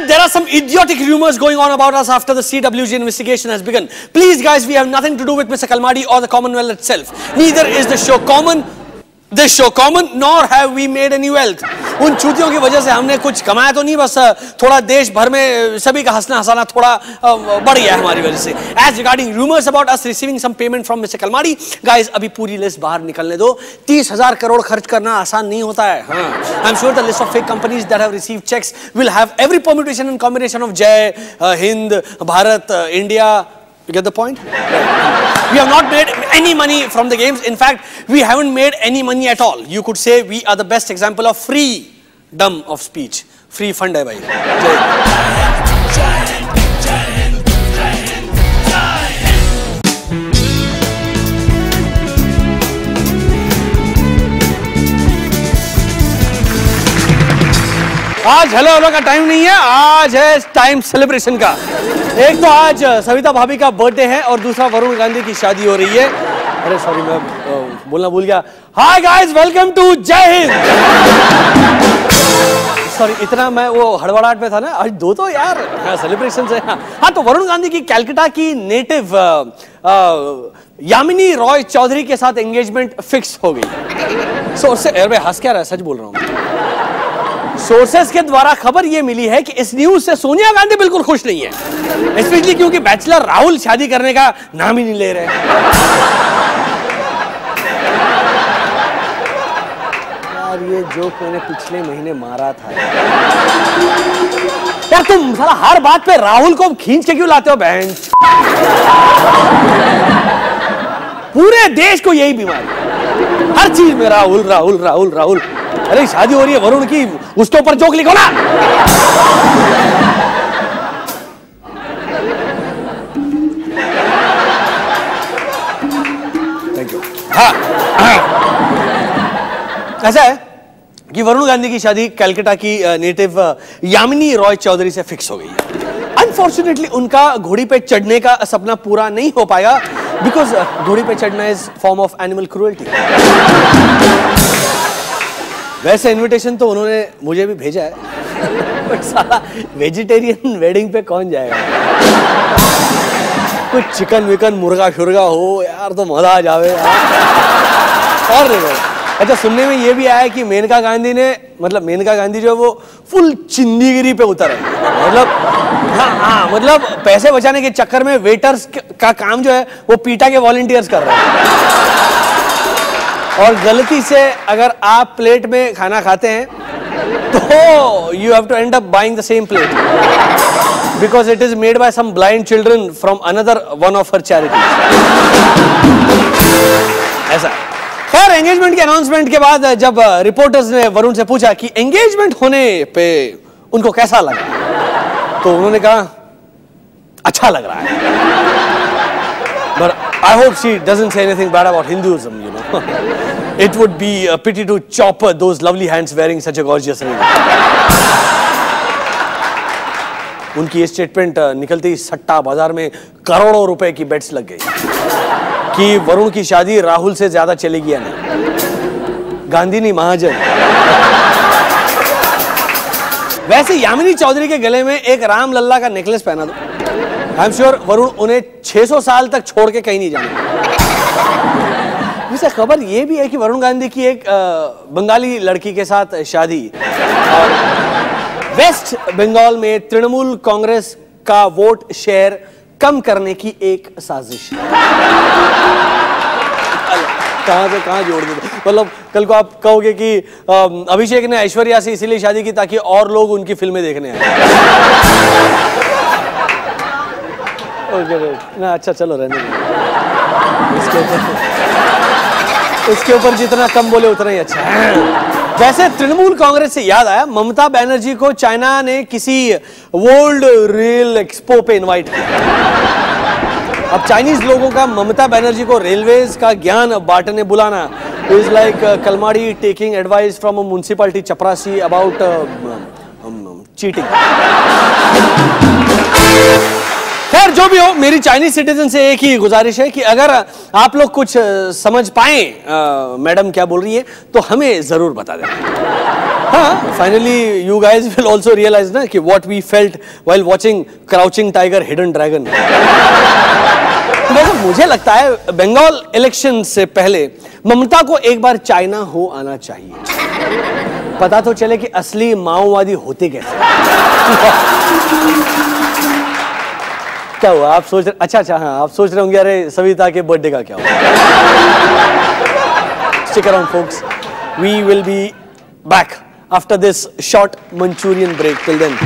Sir, there are some idiotic rumors going on about us after the CWG investigation has begun. Please, guys, we have nothing to do with Mr. Kalmadi or the Commonwealth itself. Neither is this show common, nor have we made any wealth. उन चूतियों की वजह से हमने कुछ कमाया तो नहीं, बस थोड़ा देश भर में सभी का हंसना हंसाना थोड़ा बढ़ गया है हमारी वजह से. As regarding rumors about us receiving some payment from Mr. Kalmadi, guys, अभी पूरी लिस्ट बाहर निकलने दो. 30,000 करोड़ खर्च करना आसान नहीं होता है. हाँ, I'm sure the list of fake companies that have received checks will have every permutation and combination of Jai, Hind, Bharat, India. You get the point? We have not made any money from the games. In fact, we haven't made any money at all. You could say we are the best example of freedom of speech. Free fund hai bhai. आज hello hello का time नहीं है, आज है time celebration का. एक तो आज सविता भाभी का बर्थडे है और दूसरा वरुण गांधी की शादी हो रही है. अरे सॉरी, मैं बोलना भूल गया. हाय गाइस, वेलकम टू जय हिंद. सॉरी, इतना मैं वो हड़बड़ाहट में था ना. आज दो तो यार सेलिब्रेशन है. हाँ, तो वरुण गांधी की कैलकाटा की नेटिव यामिनी रॉय चौधरी के साथ एंगेजमेंट फिक्स हो गई. हंस क्या रहा है, सच बोल रहा हूँ. सोर्सेस के द्वारा खबर यह मिली है कि इस न्यूज से सोनिया गांधी बिल्कुल खुश नहीं है, स्पेशली क्योंकि बैचलर राहुल शादी करने का नाम ही नहीं ले रहे. यार, ये जोक मैंने पिछले महीने मारा था. यार, तुम साला हर बात पे राहुल को खींच के क्यों लाते हो बहन? पूरे देश को यही बीमारी, हर चीज में राहुल राहुल राहुल राहुल. अरे शादी हो रही है वरुण की, उसके ऊपर जोक लिखो ना. Thank you. हाँ, ऐसा है कि वरुण गांधी की शादी कलकत्ता की नेटिव यामिनी रॉय चौधरी से फिक्स हो गई है. अनफॉर्चुनेटली उनका घोड़ी पे चढ़ने का सपना पूरा नहीं हो पाया, बिकॉज घोड़ी पे चढ़ना is form of animal cruelty. वैसे इनविटेशन तो उन्होंने मुझे भी भेजा है, बट साला वेजिटेरियन वेडिंग पे कौन जाएगा? कुछ चिकन विकन मुर्गा शुर्गा हो यार तो मजा आ जावे यार. और अच्छा, सुनने में ये भी आया कि मेनका गांधी जो है वो फुल चिंदीगिरी पे उतर है. मतलब पैसे बचाने के चक्कर में वेटर्स का काम जो है वो पीटा के वॉलंटियर्स कर रहे हैं. और गलती से अगर आप प्लेट में खाना खाते हैं तो you have to end up buying the same plate because it is made by some blind children from another one of her charity. ऐसा. खैर, एंगेजमेंट के अनाउंसमेंट के बाद जब रिपोर्टर्स ने वरुण से पूछा कि एंगेजमेंट होने पे उनको कैसा लगा, तो उन्होंने कहा अच्छा लग रहा है. But I hope she doesn't say anything bad about Hinduism, you know. It would be a pity to chop those lovely hands wearing such a gorgeous ring. उनकी स्टेटमेंट निकलते ही सट्टा बाजार में करोड़ों रुपए की बेट्स लग गई कि वरुण की शादी राहुल से ज्यादा चलेगी या नहीं. गांधी नहीं, महाजन. वैसे यामिनी चौधरी के गले में एक राम लल्ला का नेकलेस पहना दो. आई एम श्योर वरुण उन्हें 600 साल तक छोड़ के कहीं नहीं जाना. वैसे खबर यह भी है कि वरुण गांधी की एक बंगाली लड़की के साथ शादी और वेस्ट बंगाल में तृणमूल कांग्रेस का वोट शेयर कम करने की एक साजिश. कहां से कहां जोड़ दे. मतलब कल को आप कहोगे कि अभिषेक ने ऐश्वर्या से इसीलिए शादी की ताकि और लोग उनकी फिल्में देखने आए. ना अच्छा, चलो रहने दो. इसके ऊपर जितना कम बोले उतना ही अच्छा है. वैसे तृणमूल कांग्रेस से याद आया, ममता बनर्जी को चाइना ने किसी वर्ल्ड रेल एक्सपो पे इनवाइट किया. अब चाइनीज लोगों का ममता बनर्जी को रेलवेज का ज्ञान बांटने बुलाना is like Kalmadi taking advice from a municipality चपरासी अबाउट चीटिंग. खैर, जो भी हो, मेरी चाइनीज सिटीजन से एक ही गुजारिश है कि अगर आप लोग कुछ समझ पाए मैडम क्या बोल रही है तो हमें जरूर बता दें. हाँ, finally you guys will also realize ना कि what we felt while watching Crouching Tiger, Hidden Dragon. वैसे मुझे लगता है बंगाल इलेक्शन से पहले ममता को एक बार चाइना हो आना चाहिए, पता तो चले कि असली माओवादी होते कैसे। क्या हुआ आप सोच रहे? अच्छा हाँ, आप सोच रहे होंगे अरे सविता के बर्थडे का क्या हुआ। Stick around folks, we will be back after this short Manchurian break. Till then